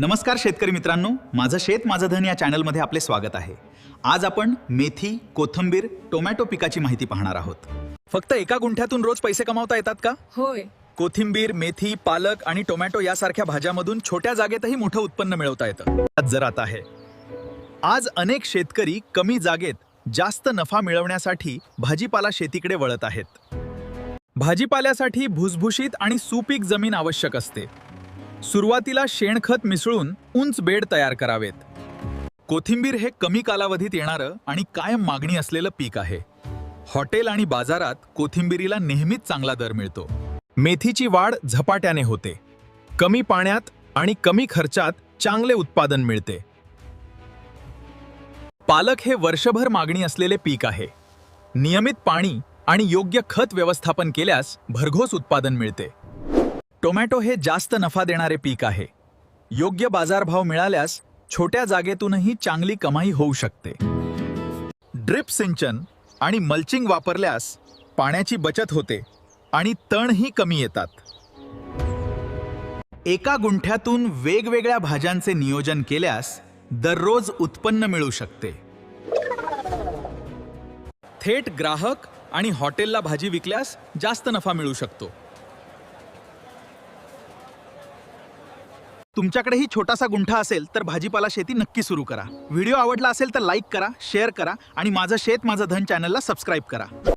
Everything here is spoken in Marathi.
नमस्कार शेतकरी मित्रांनो, माझं शेत माझं धन या चॅनलमध्ये आपले स्वागत आहे। आज आपण मेथी, कोथिंबीर, टोमॅटो पिकाची माहिती पाहणार आहोत। फक्त एका गुंठ्यातून रोज पैसे कमावता येतात का? होय। कोथिंबीर, मेथी, पालक आणि टोमॅटो यासारख्या भाज्यांमधून छोट्या जागेतही मोठं उत्पन्न मिळवता येतं। जरात आहे। आज अनेक शेतकरी कमी जागेत जास्त नफा मिळवण्यासाठी भाजीपाला शेतीकडे वळत आहेत। भाजीपाल्यासाठी भुसभुशीत आणि सुपीक जमीन आवश्यक असते। सुरुवातीला शेणखत मिसळून उंच बेड तयार करावेत। कोथिंबीर हे कमी कालावधीत येणारं आणि कायम मागणी असलेलं पीक आहे। हॉटेल आणि बाजारात कोथिंबीरीला नेहमीच चांगला दर मिळतो। मेथीची वाढ झपाट्याने होते। कमी पाण्यात आणि कमी खर्चात चांगले उत्पादन मिळते। पालक हे वर्षभर मागणी असलेले पीक आहे। नियमित पाणी आणि योग्य खत व्यवस्थापन केल्यास भरघोस उत्पादन मिळते। टोमॅटो हे जास्त नफा देणारे पीक आहे। योग्य बाजारभाव मिळाल्यास छोट्या जागेतूनही चांगली कमाई होऊ शकते। ड्रिप सिंचन आणि मल्चिंग वापरल्यास पाण्याची बचत होते आणि तणही कमी येतात। एका गुंठ्यातून वेगवेगळ्या भाज्यांचे नियोजन केल्यास दररोज उत्पन्न मिळू शकते। थेट ग्राहक आणि हॉटेलला भाजी विकल्यास जास्त नफा मिळू शकतो। तुमच्याकडेही छोटासा गुंठा असेल तर भाजीपाला शेती नक्की सुरू करा। व्हिडिओ आवडला असेल तर लाईक करा, शेअर करा आणि माझं शेत माझं धन चॅनलला सबस्क्राईब करा।